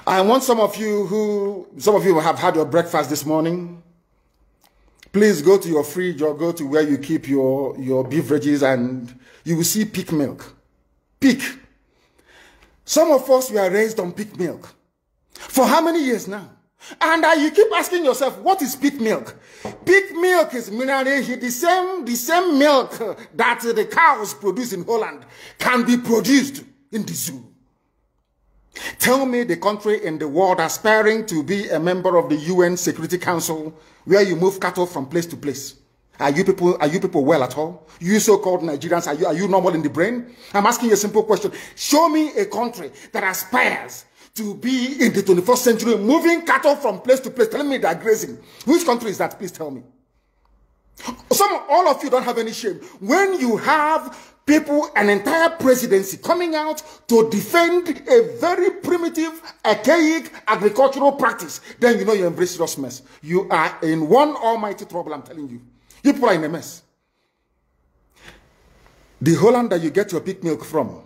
I want some of you who have had your breakfast this morning. Please go to your fridge or go to where you keep your beverages and you will see peak milk. Peak. Some of us were raised on peak milk. For how many years now? And you keep asking yourself, what is peak milk? Peak milk is the same milk that the cows produce in Holland can be produced in the zoo. Tell me the country in the world aspiring to be a member of the UN Security Council where you move cattle from place to place. Are you people well at all? You so-called Nigerians, are you normal in the brain? I'm asking you a simple question. Show me a country that aspires to be in the 21st century moving cattle from place to place. Tell me they're grazing. Which country is that? Please tell me. All of you don't have any shame. When you have people, an entire presidency coming out to defend a very primitive, archaic agricultural practice, then you know you embrace serious mess. You are in one almighty trouble, I'm telling you. You people are in a mess. The Holland that you get your pig milk from,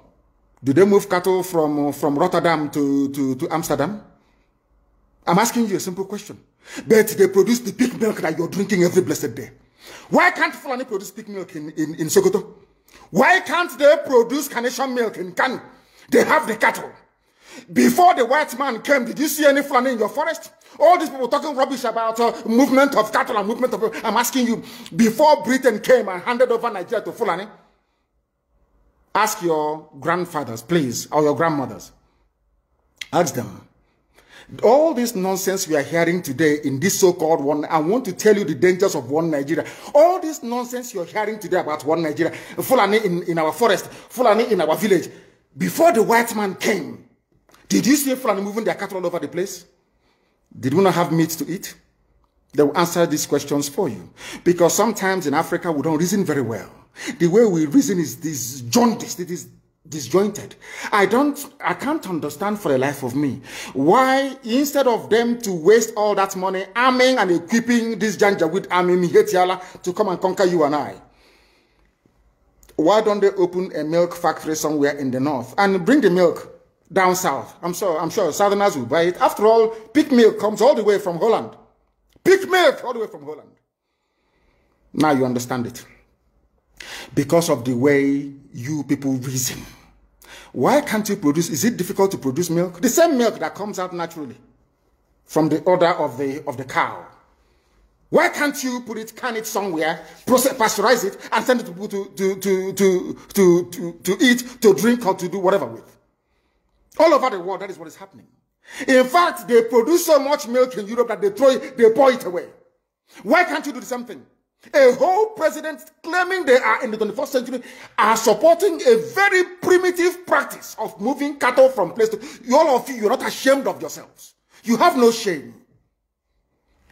do they move cattle from Rotterdam to Amsterdam? I'm asking you a simple question. But they produce the pig milk that you're drinking every blessed day. Why can't Fulani produce pig milk in Sokoto? Why can't they produce carnation milk in Kanu? They have the cattle. Before the white man came, did you see any Fulani in your forest? All these people talking rubbish about movement of cattle and movement of... I'm asking you, before Britain came and handed over Nigeria to Fulani, ask your grandfathers, please, or your grandmothers. Ask them. All this nonsense we are hearing today in this so-called one, I want to tell you the dangers of one Nigeria. All this nonsense you're hearing today about one Nigeria, Fulani in our forest, Fulani in our village. Before the white man came, did you see Fulani moving their cattle all over the place? Did we not have meat to eat? They will answer these questions for you. Because sometimes in Africa, we don't reason very well. The way we reason is disjointed. It is disjointed. I can't understand for the life of me why instead of them to waste all that money arming and equipping this Janjaweed army Mihetiala to come and conquer you and I, why don't they open a milk factory somewhere in the north and bring the milk down south? I'm sure Southerners will buy it. After all, pig milk comes all the way from Holland. Pig milk all the way from Holland. Now you understand it. Because of the way you people reason. Why can't you produce? Is it difficult to produce milk? The same milk that comes out naturally from the udder of the cow. Why can't you can it somewhere, pasteurize it, and send it to people to eat, to drink, or to do whatever with? All over the world, that is what is happening. In fact, they produce so much milk in Europe that they pour it away. Why can't you do the same thing? A whole president claiming they are in the 21st century are supporting a very primitive practice of moving cattle from place to... All of you, you're not ashamed of yourselves. You have no shame.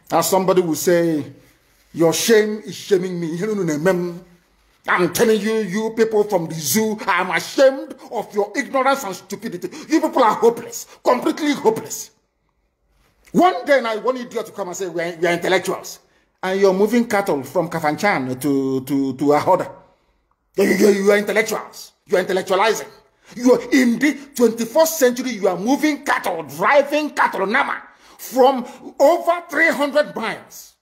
As somebody will say, your shame is shaming me. I'm telling you, you people from the zoo, I'm ashamed of your ignorance and stupidity. You people are hopeless, completely hopeless. One day I want idiot to come and say, we are intellectuals. And you're moving cattle from Kafanchan to Ahoda. You are intellectuals. You are intellectualizing. You are in the 21st century, you are moving cattle, driving cattle, Nama, from over 300 miles.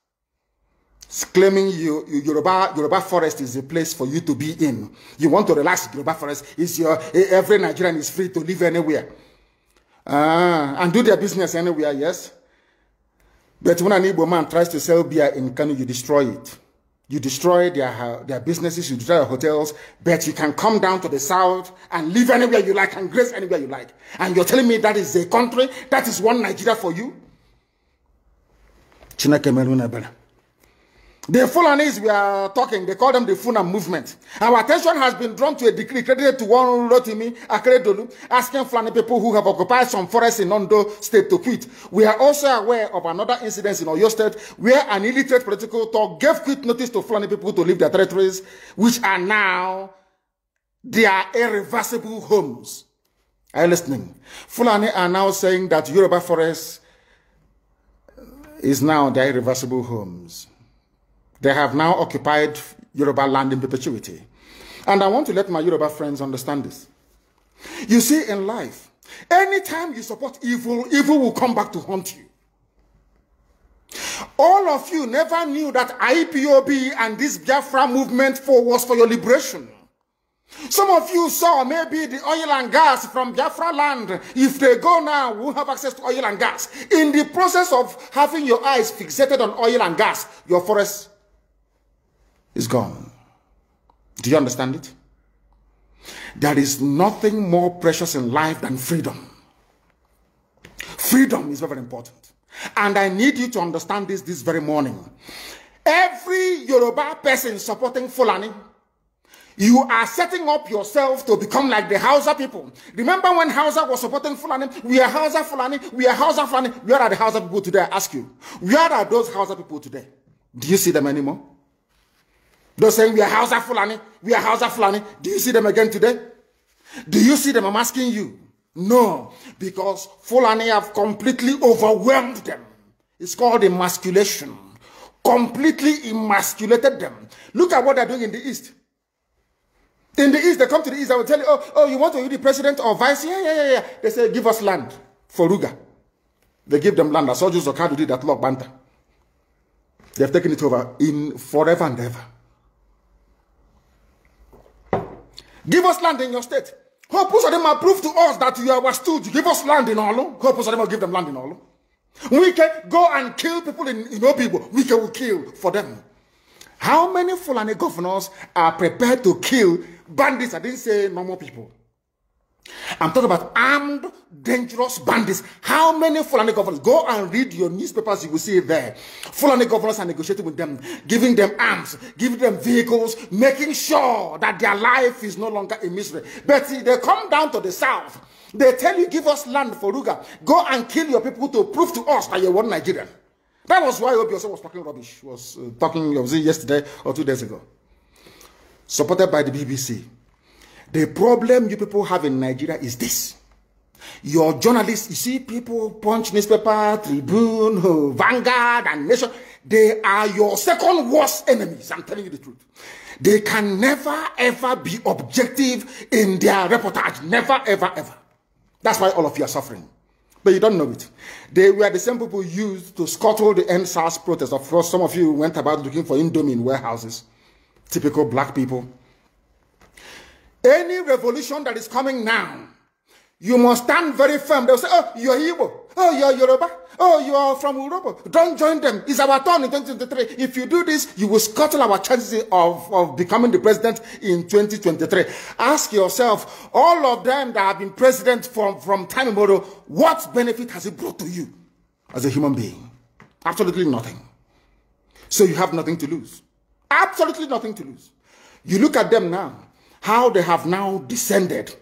It's claiming Yoruba forest is a place for you to be in. You want to relax, Yoruba forest is every Nigerian is free to live anywhere. And do their business anywhere, yes? But when an Igbo man tries to sell beer in Kanu, you destroy it. You destroy their businesses, you destroy their hotels, but you can come down to the south and live anywhere you like and graze anywhere you like. And you're telling me that is a country, that is one Nigeria for you? The Fulanis we are talking, they call them the Funa movement. Our attention has been drawn to a decree credited to one Rotimi Akeredolu, asking Fulani people who have occupied some forests in Ondo State to quit. We are also aware of another incident in Oyo State where an illiterate political talk gave quit notice to Fulani people to leave their territories, which are now their irreversible homes. Are you listening? Fulani are now saying that Yoruba forest is now their irreversible homes. They have now occupied Yoruba land in perpetuity. And I want to let my Yoruba friends understand this. You see, in life, Anytime you support evil, evil will come back to haunt you. All of you never knew that IPOB and this Biafra movement was for your liberation. Some of you saw maybe the oil and gas from Biafra land. If they go now, we'll have access to oil and gas. In the process of having your eyes fixated on oil and gas, your forest is gone. Do you understand it? There is nothing more precious in life than freedom. Freedom is very important. And I need you to understand this very morning. Every Yoruba person supporting Fulani, you are setting up yourself to become like the Hausa people. Remember when Hausa was supporting Fulani? We are Hausa Fulani, we are Hausa Fulani. Where are the Hausa people today? I ask you. Where are those Hausa people today? Do you see them anymore? Those saying we are Hausa Fulani, we are Hausa Fulani. Do you see them again today? Do you see them? I'm asking you. No, because Fulani have completely overwhelmed them. It's called emasculation. Completely emasculated them. Look at what they're doing in the East. In the East, they come to the East, I will tell you, oh, you want to be the president or vice? Yeah. They say, give us land for Ruga. They give them land. I saw Joseph Okado did that Lord Banta. They have taken it over in forever and ever. Give us land in your state. Hope of them prove to us that you are our stooge. Give us land in Olo. Hope of them will give them land in Olo. We can go and kill people in Obibo. We can kill for them. How many Fulani governors are prepared to kill bandits? I didn't say normal people. I'm talking about armed, dangerous bandits. How many Fulani governors? Go and read your newspapers, you will see it there. Fulani governors are negotiating with them, giving them arms, giving them vehicles, making sure that their life is no longer a misery. But they come down to the south. They tell you, give us land for Ruga. Go and kill your people to prove to us that you're one Nigerian. That was why Obi was talking rubbish. Was talking, was it yesterday or 2 days ago? Supported by the BBC. The problem you people have in Nigeria is this. Your journalists, you see people, Punch newspaper, Tribune, Vanguard, and Nation, they are your second worst enemies. I'm telling you the truth. They can never, ever be objective in their reportage. Never, ever, ever. That's why all of you are suffering. But you don't know it. They were the same people used to scuttle the NSAS protest. Of course, some of you went about looking for Indomie in warehouses. Typical black people. Any revolution that is coming now, you must stand very firm. They'll say, oh, you're Igbo. Oh, you're Yoruba. Oh, you are from Europe. Don't join them. It's our turn in 2023. If you do this, you will scuttle our chances of becoming the president in 2023. Ask yourself, all of them that have been president from time immemorial, what benefit has it brought to you as a human being? Absolutely nothing. So you have nothing to lose. Absolutely nothing to lose. You look at them now, how they have now descended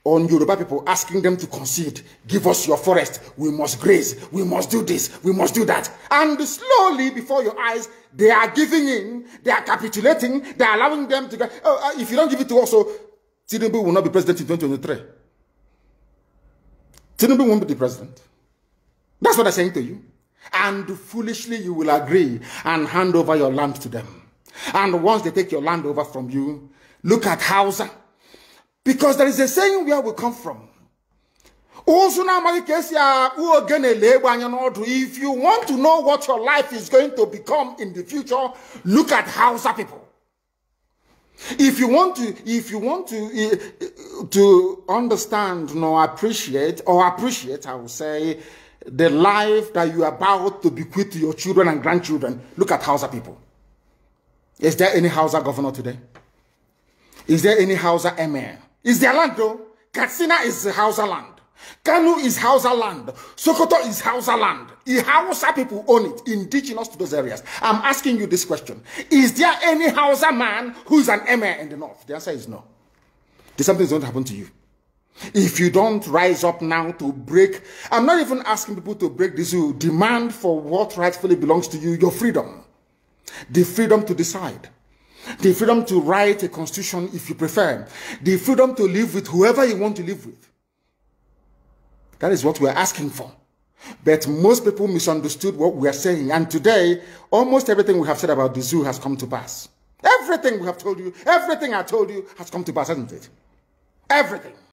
on Yoruba people, asking them to concede, give us your forest, we must graze, we must do this, we must do that. And slowly, before your eyes, they are giving in, they are capitulating, they are allowing them to get, if you don't give it to us, Tinubu will not be president in 2023. Tinubu won't be the president. That's what I'm saying to you. And foolishly, you will agree and hand over your land to them. And once they take your land over from you, look at Hausa. Because there is a saying where we come from. If you want to know what your life is going to become in the future, look at Hausa people. If you want to understand, appreciate, I will say, the life that you are about to bequeath to your children and grandchildren, look at Hausa people. Is there any Hausa governor today? Is there any Hausa emir? Is their land though? Katsina is Hausa land. Kanu is Hausa land. Sokoto is Hausa land. Hausa people own it, indigenous to those areas. I'm asking you this question. Is there any Hausa man who is an emir in the north? The answer is no. Something is going to happen to you. If you don't rise up now to break, I'm not even asking people to break this, you demand for what rightfully belongs to you, your freedom. The freedom to decide. The freedom to write a constitution if you prefer. The freedom to live with whoever you want to live with. That is what we're asking for. But most people misunderstood what we are saying. And today, almost everything we have said about the zoo has come to pass. Everything we have told you, everything I told you has come to pass, hasn't it? Everything.